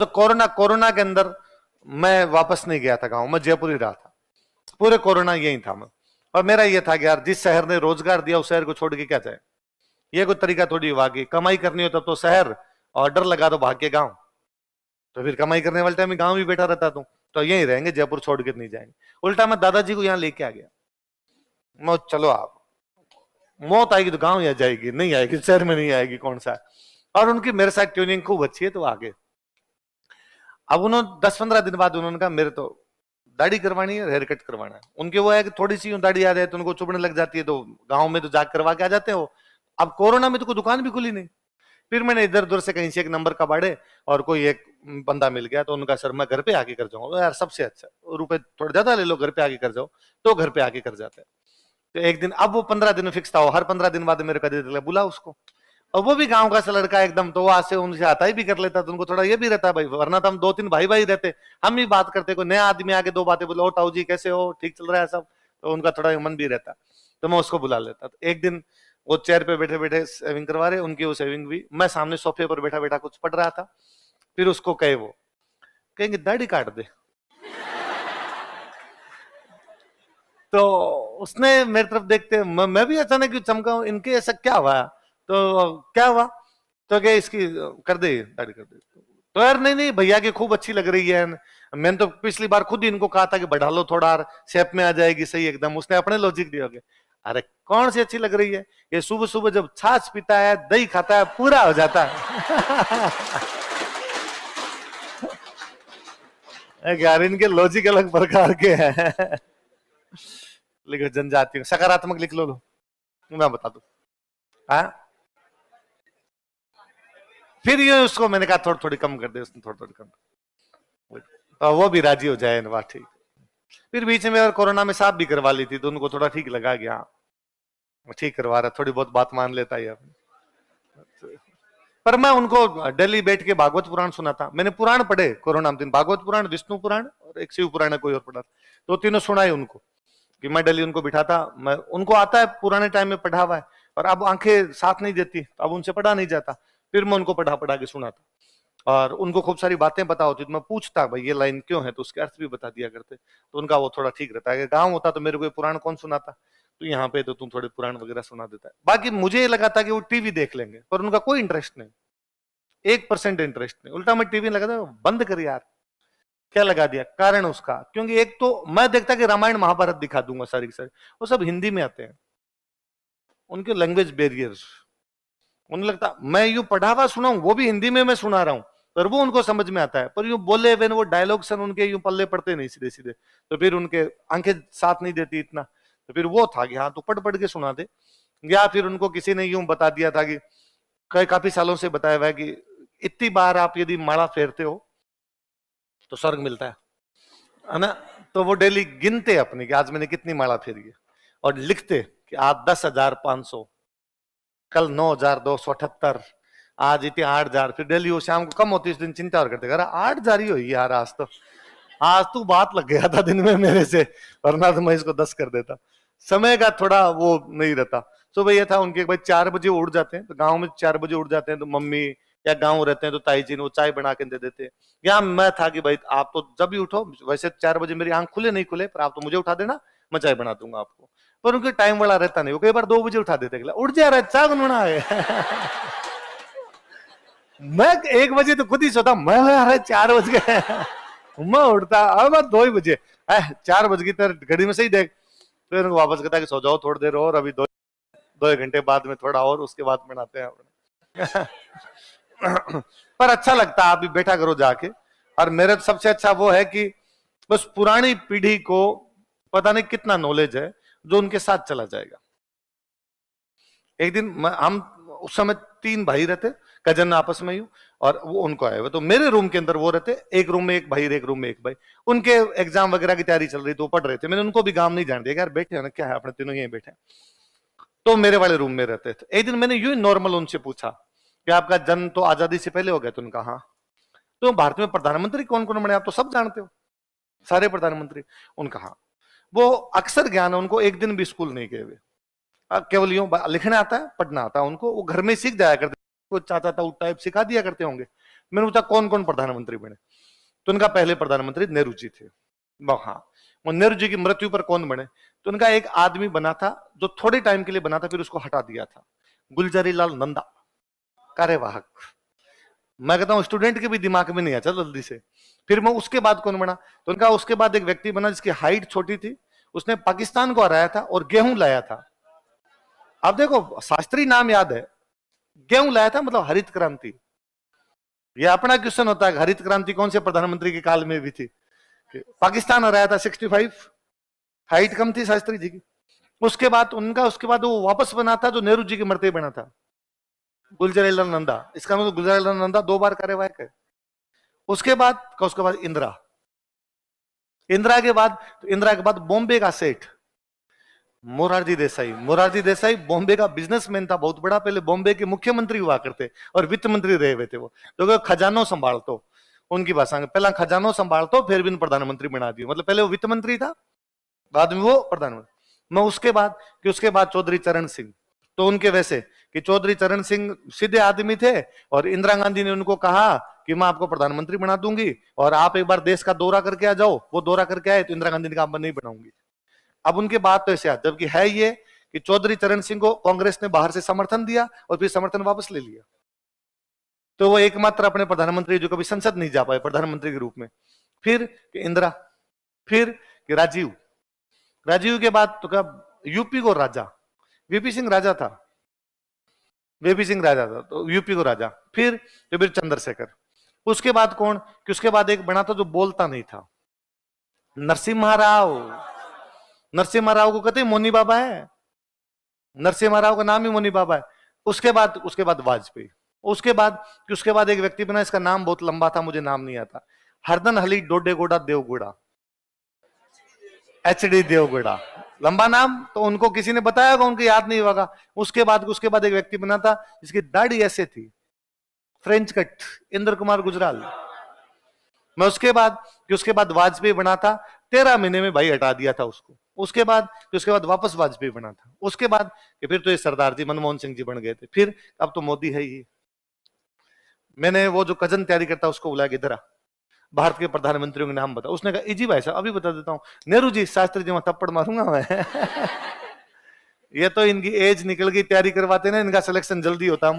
तो कोरोना के अंदर मैं वापस नहीं गया था गांव, मैं जयपुर ही रहा था पूरे कोरोना, यही था मैं। और मेरा ये था कि यार जिस शहर ने रोजगार दिया उस शहर को छोड़ के क्या जाए, ये कोई तरीका थोड़ी हुआ कि कमाई करनी हो तब तो शहर, ऑर्डर लगा दो भाग के गांव। तो फिर कमाई करने वाले टाइम में गांव भी बैठा रहता तो यहीं रहेंगे, जयपुर छोड़ के नहीं जाएंगे। उल्टा मैं दादाजी को यहाँ लेके आ गया, मैं चलो आप, मौत आएगी तो गांव ही जाएगी, नहीं आएगी शहर में नहीं आएगी, कौन सा है। और उनकी मेरे साथ ट्यूनिंग खूब अच्छी है तो आगे। अब उन्होंने 10-15 दिन बाद उन्होंने कहा मेरे तो दाढ़ी करवानी है, हेयर कट करवाना है। उनके वो है कि थोड़ी सी दाढ़ी आ जाए तो उनको चुभने लग जाती है, तो गांव में तो जाकर करवा के आ जाते हैं वो। अब कोरोना में तो कोई दुकान भी खुली नहीं। फिर मैंने इधर उधर से कहीं से एक नंबर कबाड़े और कोई एक बंदा मिल गया, तो उनका सर मैं घर पे आके कर जाऊंगा यार, सबसे अच्छा रुपए थोड़ा ज्यादा ले लो, घर पे आके कर जाओ। तो घर पे आके कर जाते हैं। तो एक दिन, अब वो 15 दिन फिक्स था, हर 15 दिन बाद मेरे कदे बुला उसको। और वो भी गांव का सा लड़का एकदम, तो वो आज से उनसे आता ही भी कर लेता, तो उनको थोड़ा ये भी रहता भाई, वरना तो हम 2-3 भाई भाई रहते, हम ही बात करते, कोई नया आदमी आके 2 बातें बोले, ओ ताऊ जी कैसे हो, ठीक चल रहा है सब, तो उनका थोड़ा मन भी रहता। तो मैं उसको बुला लेता। तो एक दिन वो चेयर पे बैठे बैठे सेविंग करवा रहे, उनकी वो सेविंग भी, मैं सामने सोफे पर बैठा बैठा कुछ पढ़ रहा था। फिर उसको कहे, वो कहेंगे दाढ़ी काट दे। तो उसने मेरी तरफ देखते, मैं भी अचानक चमका, इनके ऐसा क्या हुआ, तो क्या हुआ, तो क्या इसकी कर दे, दाढ़ी कर दे। तो यार नहीं नहीं भैया की खूब अच्छी लग रही है, मैंने तो पिछली बार खुद ही इनको कहा था कि बढ़ा लो थोड़ा, शेप में आ जाएगी सही एकदम, उसने अपने लॉजिक दिया। अरे कौन सी अच्छी लग रही है, ये सुबह सुबह जब छाछ पीता है, दही खाता है, पूरा हो जाता है। यार इनके लॉजिक अलग प्रकार के हैं। लिखो जनजाति, सकारात्मक लिख लो, मैं बता दू। हाँ फिर ये उसको मैंने कहा थोड़ी थोड़ी कम कर दे, उसने थोड़ी थोड़ी कम, तो वो भी राजी हो जाए, बात ठीक। फिर बीच में और कोरोना में साफ भी करवा ली थी, तो उनको थोड़ा ठीक लगा कि हाँ ठीक करवा रहा, थोड़ी बहुत बात मान लेता है। पर मैं उनको दिल्ली बैठ के भागवत पुराण सुनाता, मैंने पुराण पढ़े कोरोना में दिन, भागवत पुराण, विष्णु पुराण और एक शिव पुराण है कोई और पढ़ा, तो तीनों सुनाए उनको। कि मैं दिल्ली उनको बिठाता, मैं उनको आता है पुराने टाइम में पढ़ा हुआ है, और अब आंखें साथ नहीं देती, तो अब उनसे पढ़ा नहीं जाता। फिर मैं उनको पढ़ा पढ़ा के सुनाता, और उनको खूब सारी बातें पता होती, तो मैं पूछता भाई ये लाइन क्यों है, तो उसके अर्थ भी बता दिया करते, तो उनका वो थोड़ा ठीक रहता है। गांव होता तो मेरे को पुराण कौन सुनाता, तो यहाँ पे तो तुम थोड़े पुराण वगैरह सुना देता है। बाकी मुझे ये लगा था कि वो टीवी देख लेंगे, पर उनका कोई इंटरेस्ट नहीं, 1% इंटरेस्ट नहीं। उल्टा मैं टीवी लगा था, बंद कर यार, क्या लगा दिया। कारण उसका, क्योंकि एक तो मैं देखता कि रामायण महाभारत दिखा दूंगा सारी की सारी, वो सब हिंदी में आते हैं, उनके लैंग्वेज बैरियर, उन्हें लगता मैं यूं पढ़ा हुआ सुनाऊं, वो भी हिंदी में मैं सुना रहा हूं, पर वो उनको समझ में आता है, पर यूं बोले वेन वो डायलॉग सन उनके यूं पल्ले पड़ते नहीं सीधे सीधे, तो फिर उनके आंखें साथ नहीं देती इतना। तो फिर वो था कि हाँ तो पढ़ पढ़ के सुना दे, या फिर उनको किसी ने यूं बता दिया था कि काफी सालों से बताया हुआ है कि इतनी बार आप यदि माला फेरते हो तो स्वर्ग मिलता है ना। तो वो डेली गिनते अपनी कि आज मैंने कितनी माला फेरी है, और लिखते कि आज 10,500, कल 9,278, आज इतने 8,000। फिर डेली वो शाम को कम होती, इस दिन चिंता और करते, 8,000 ही हुई यार आज तो, आज तू बात लग गया था दिन में मेरे से, वरना तो मैं इसको 10 कर देता। समय का थोड़ा वो नहीं रहता। सुबह ये था उनके, भाई 4 बजे उठ जाते हैं, तो गांव में 4 बजे उठ जाते हैं, तो मम्मी या गांव रहते हैं तो ताई जी ने वो चाय बना के दे देते हैं। या मैं था कि भाई आप तो जब भी उठो, वैसे 4 बजे मेरी आंख खुले नहीं खुले, पर आप तो मुझे उठा देना, मैं चाय बना दूंगा आपको। पर उनके टाइम वाला रहता नहीं, वो कई बार 2 बजे उठा देते, उठ जा रहा है चाय बनना है। मैं 1 बजे तो खुद ही सोता, मैं 4 बज गए, मैं उठता अब 2 ही बजे, 4 बज गई, तर घड़ी में सही देख। फिर उनको वापस कहता कि सो जाओ थोड़ी देर और, अभी 2 घंटे बाद में थोड़ा और, उसके बाद बनाते हैं। पर अच्छा लगता है, आप भी बैठा करो जाके। और मेरे तो सबसे अच्छा वो है कि बस पुरानी पीढ़ी को पता नहीं कितना नॉलेज है जो उनके साथ चला जाएगा। एक दिन हम उस समय 3 भाई रहते, कजन आपस में ही, और वो उनको आए हुए, तो मेरे रूम के अंदर वो रहते, एक रूम में एक भाई, एक रूम में एक भाई, उनके एग्जाम वगैरह की तैयारी चल रही, तो पढ़ रहे थे। मैंने उनको भी गांव नहीं जान दिया, यार बैठे हो ना, क्या है अपने तीनों यहीं बैठे। तो मेरे वाले रूम में रहते थे। एक दिन मैंने यूं नॉर्मल उनसे पूछा कि आपका जन्म तो आजादी से पहले हो गया, तो उनका हाँ। तो भारत में प्रधानमंत्री कौन कौन बने, आप तो सब जानते हो, सारे प्रधानमंत्री। उनका हाँ। वो अक्सर ज्ञान है उनको, एक दिन भी स्कूल नहीं गए हुए, केवल यूं लिखना आता है, पढ़ना आता है उनको, वो घर में सीख जाया करते, चाचा ताऊ टाइप सिखा दिया करते होंगे। मैंने पूछा कौन कौन प्रधानमंत्री बने, तो उनका पहले प्रधानमंत्री नेहरू जी थे। हाँ, वो नेहरू जी की मृत्यु पर कौन बने, तो उनका एक आदमी बना था जो थोड़े टाइम के लिए बना था, फिर उसको हटा दिया था, गुलजारी लाल नंदा, कार्यवाहक। मैं कहता हूं स्टूडेंट के भी दिमाग में नहीं आता जल्दी से। फिर मैं उसके बाद कौन बना, तो उनका उसके बाद एक व्यक्ति बना जिसकी हाइट छोटी थी, उसने पाकिस्तान को हराया था और गेहूं लाया था। अब देखो शास्त्री नाम याद है, गेहूं लाया था मतलब हरित क्रांति। ये अपना क्वेश्चन होता है हरित क्रांति कौन से प्रधानमंत्री के काल में भी थी। पाकिस्तान हराया था 65, हाइट कम थी शास्त्री जी की। उसके बाद वो वापस बना था जो नेहरू जी के मरते बना था, गुलजारीलाल नंदा। इसका मतलब गुलजारीलाल नंदा 2 बार कार्यवाहक है। उसके बाद इंदिरा के बाद बॉम्बे का सेठ मोरारजी देसाई बॉम्बे का बिजनेसमैन था, बहुत बड़ा। पहले बॉम्बे के मुख्यमंत्री हुआ करते और वित्त मंत्री रहे हुए थे वो, तो खजानो संभालतो, उनकी भाषा में पहला खजानो संभालतो फिर भी प्रधानमंत्री बना दिया। मतलब पहले वो वित्त मंत्री था, बाद में वो प्रधानमंत्री। मैं उसके बाद चौधरी चरण सिंह, तो उनके वैसे कि चौधरी चरण सिंह सीधे आदमी थे और इंदिरा गांधी ने उनको कहा कि मैं आपको प्रधानमंत्री बना दूंगी और आप एक बार देश का दौरा करके आ जाओ। वो दौरा करके आए तो इंदिरा गांधी ने कहा मैं नहीं बनाऊंगी। अब उनके बाद तो ऐसे आता, जबकि है ये कि चौधरी चरण सिंह को कांग्रेस ने बाहर से समर्थन दिया और फिर समर्थन वापस ले लिया, तो वो एकमात्र अपने प्रधानमंत्री जो कभी संसद नहीं जा पाए प्रधानमंत्री के रूप में। फिर इंदिरा, फिर राजीव के बाद तो क्या यूपी को राजा वीपी सिंह राजा था, तो यूपी को राजा। फिर चंद्रशेखर। उसके बाद कौन कि उसके बाद एक बना था जो बोलता नहीं था, नरसिम्हा राव को कहते मोनी बाबा है, नरसिम्हा राव का नाम ही मोनी बाबा है। उसके बाद वाजपेयी। उसके बाद एक व्यक्ति बना, इसका नाम बहुत लंबा था, मुझे नाम नहीं आता, हरदन हली डोडेगोड़ा देवगोड़ा, HD देवगोड़ा, लंबा नाम, तो उनको किसी ने बताया होगा, उनको याद नहीं होगा। उसके बाद एक व्यक्ति बना था जिसकी दाढ़ी ऐसे थी, फ्रेंच कट, इंद्र कुमार गुजराल। मैं उसके बाद वाजपेयी बना था, 13 महीने में भाई हटा दिया था उसको। उसके बाद वापस वाजपेयी बना था। उसके बाद फिर तो ये सरदार जी मनमोहन सिंह जी बन गए थे। फिर अब तो मोदी है ही। मैंने वो जो कजन तैयारी करता उसको बुलाया, इधर भारत के प्रधानमंत्रियों के नाम बता। उसने कहा इजी भाई साहब अभी बता देता हूं, नेहरू जी, शास्त्री जी, मैं थप्पड़ मारूंगा मैं। ये तो इनकी एज निकल गई, तैयारी करवाते ना, इनका सिलेक्शन जल्दी होता।